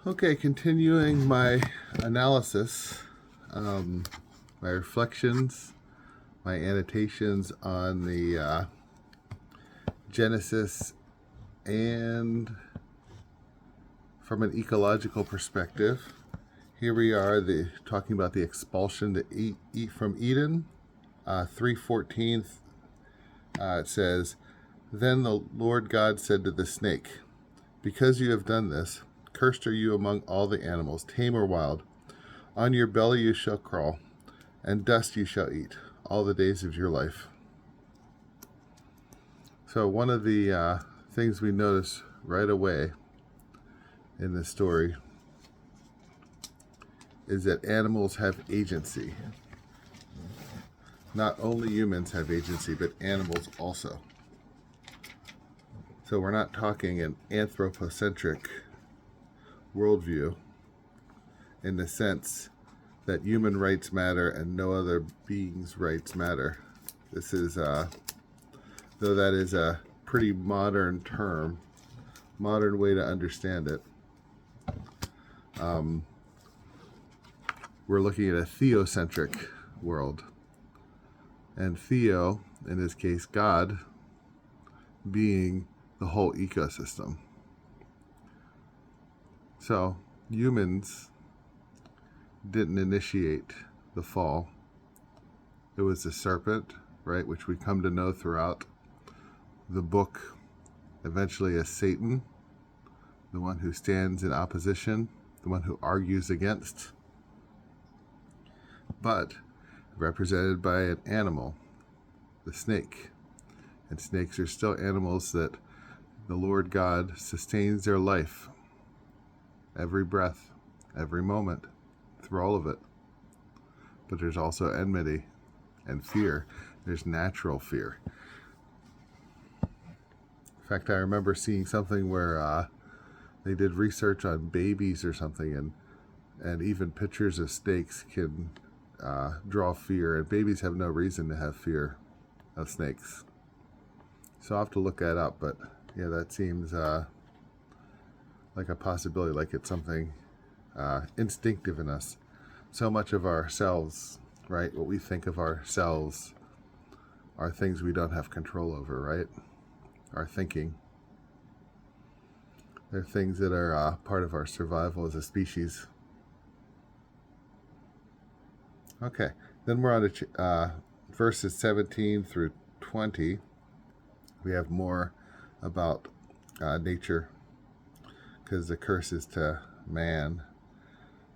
Okay, continuing my analysis, my reflections, my annotations on the Genesis, and from an ecological perspective. Here we are, talking about the expulsion to eat from Eden. 3:14, it says, "Then the Lord God said to the snake, 'Because you have done this, cursed are you among all the animals, tame or wild. On your belly you shall crawl, and dust you shall eat all the days of your life.'" So one of the things we notice right away in this story is that animals have agency. Not only humans have agency, but animals also. So we're not talking an anthropocentric worldview in the sense that human rights matter and no other being's rights matter. This is, though that is a pretty modern term, modern way to understand it, we're looking at a theocentric world. And theo, in this case, God, being the whole ecosystem. So humans didn't initiate the fall. It was the serpent, right, which we come to know throughout the book, eventually as Satan, the one who stands in opposition, the one who argues against, but represented by an animal, the snake. And snakes are still animals that the Lord God sustains their life, every breath, every moment, through all of it. But there's also enmity and fear. There's natural fear. In fact, I remember seeing something where they did research on babies or something, and even pictures of snakes can draw fear, and babies have no reason to have fear of snakes. So I'll have to look that up, but yeah, that seems like a possibility, like it's something instinctive in us. So much of ourselves, right, what we think of ourselves are things we don't have control over, right? Our thinking. They're things that are part of our survival as a species. Okay, then we're on to verses 17 through 20. We have more about nature, because the curse is to man.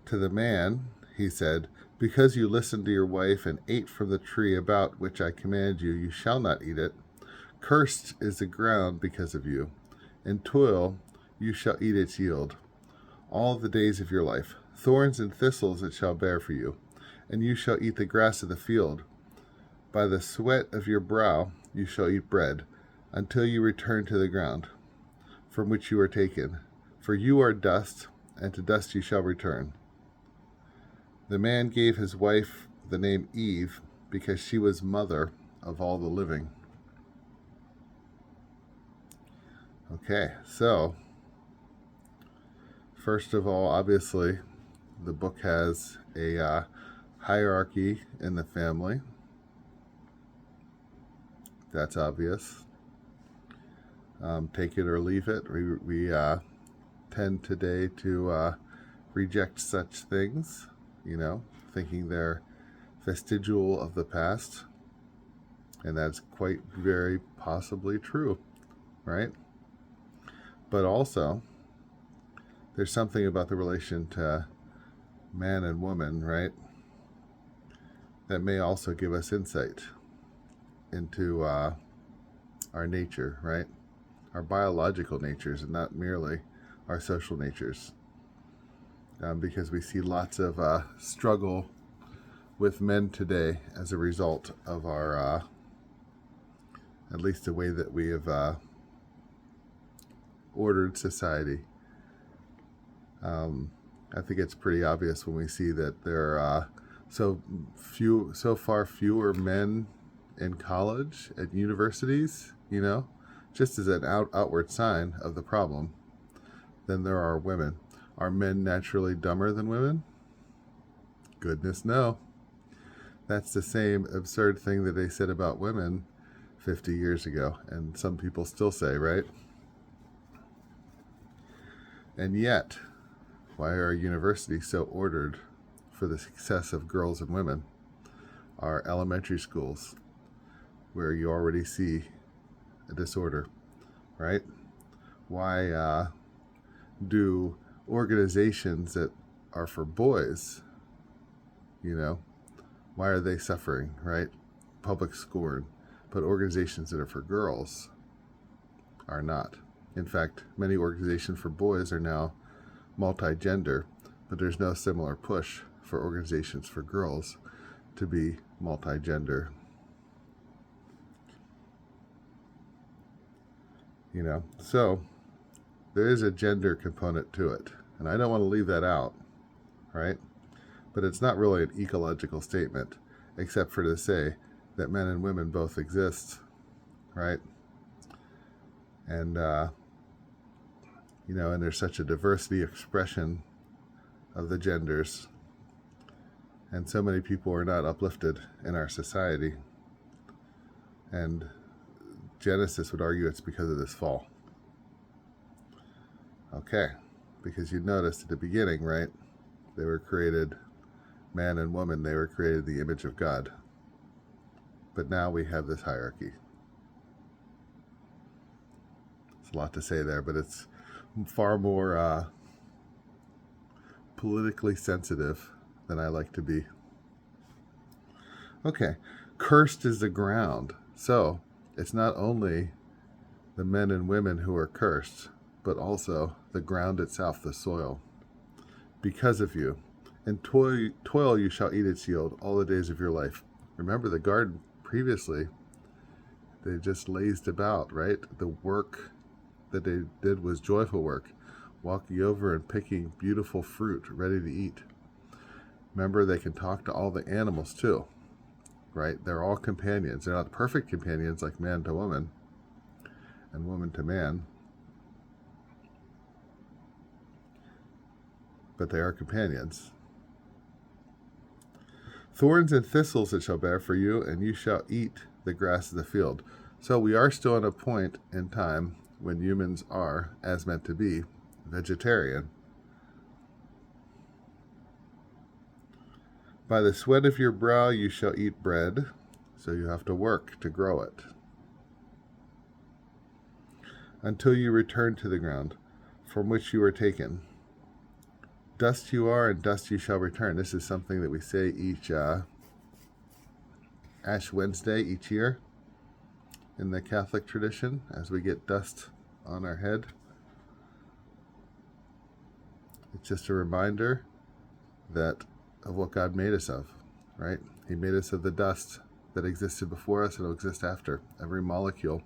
To the man, he said, "Because you listened to your wife and ate from the tree about which I command you, you shall not eat it. Cursed is the ground because of you. In toil you shall eat its yield all the days of your life. Thorns and thistles it shall bear for you, and you shall eat the grass of the field. By the sweat of your brow you shall eat bread, until you return to the ground from which you are taken. For you are dust, and to dust you shall return." The man gave his wife the name Eve, because she was mother of all the living. Okay, so first of all, obviously, the book has a hierarchy in the family. That's obvious. Take it or leave it. We tend today to reject such things, thinking they're vestigial of the past. And that's quite very possibly true, right? But also, there's something about the relation to man and woman, right, that may also give us insight into our nature, right? Our biological natures, and not merely our social natures. Because we see lots of struggle with men today as a result of our, at least the way that we have ordered society. I think it's pretty obvious when we see that there are so far fewer men in college, at universities, just as an outward sign of the problem, than there are women. Are men naturally dumber than women? Goodness, no. That's the same absurd thing that they said about women 50 years ago, and some people still say, right? And yet, why are universities so ordered for the success of girls and women? Our elementary schools, where you already see a disorder, right? Why do organizations that are for boys, why are they suffering, right? Public scorn. But organizations that are for girls are not. In fact, many organizations for boys are now multi-gender, but there's no similar push for organizations for girls to be multi-gender. So there is a gender component to it, and I don't want to leave that out, right? But it's not really an ecological statement, except for to say that men and women both exist, right? And and there's such a diversity expression of the genders, and so many people are not uplifted in our society. And Genesis would argue it's because of this fall. Okay, because you noticed at the beginning, right? They were created, man and woman, they were created in the image of God. But now we have this hierarchy. It's a lot to say there, but it's far more politically sensitive than I like to be. Okay, cursed is the ground. So it's not only the men and women who are cursed, but also the ground itself, the soil. Because of you. And toil you shall eat its yield all the days of your life. Remember the garden previously, they just lazed about, right? The work that they did was joyful work, walking over and picking beautiful fruit ready to eat. Remember, they can talk to all the animals too, right? They're all companions. They're not perfect companions like man to woman and woman to man, but they are companions. Thorns and thistles it shall bear for you, and you shall eat the grass of the field. So we are still at a point in time when humans are, as meant to be, vegetarian. By the sweat of your brow you shall eat bread, so you have to work to grow it, until you return to the ground from which you were taken. Dust you are, and dust you shall return. This is something that we say each Ash Wednesday each year in the Catholic tradition, as we get dust on our head. It's just a reminder of what God made us of, right? He made us of the dust that existed before us and will exist after. Every molecule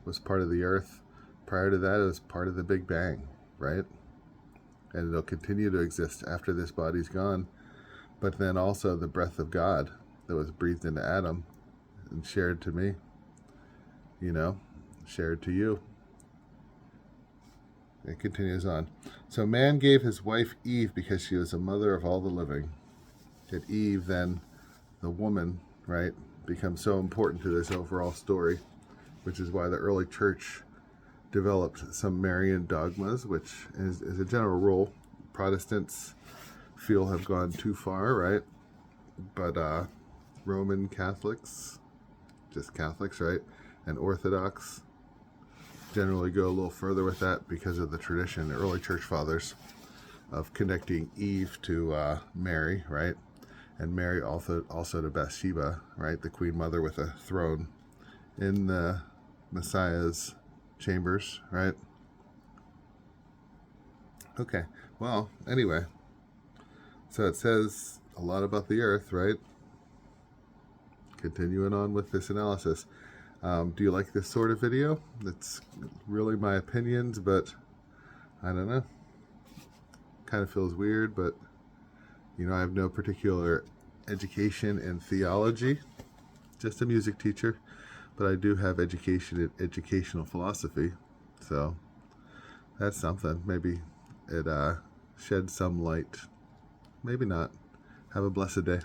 was part of the earth. Prior to that, it was part of the Big Bang, right? And it'll continue to exist after this body's gone. But then also the breath of God that was breathed into Adam and shared to me, shared to you. It continues on. So man gave his wife Eve because she was the mother of all the living. That Eve, then, the woman, right, becomes so important to this overall story, which is why the early church developed some Marian dogmas, which is a general rule. Protestants feel have gone too far, right? But Roman Catholics, just Catholics, right, and Orthodox generally go a little further with that because of the tradition, the early church fathers, of connecting Eve to Mary, right? And Mary also to Bathsheba, right? The Queen Mother with a throne in the Messiah's chambers, right? Okay, well, anyway, so it says a lot about the earth, right? Continuing on with this analysis. Do you like this sort of video? It's really my opinions, but I don't know. Kind of feels weird, but I have no particular education in theology, just a music teacher, but I do have education in educational philosophy, so that's something. Maybe it shed some light. Maybe not. Have a blessed day.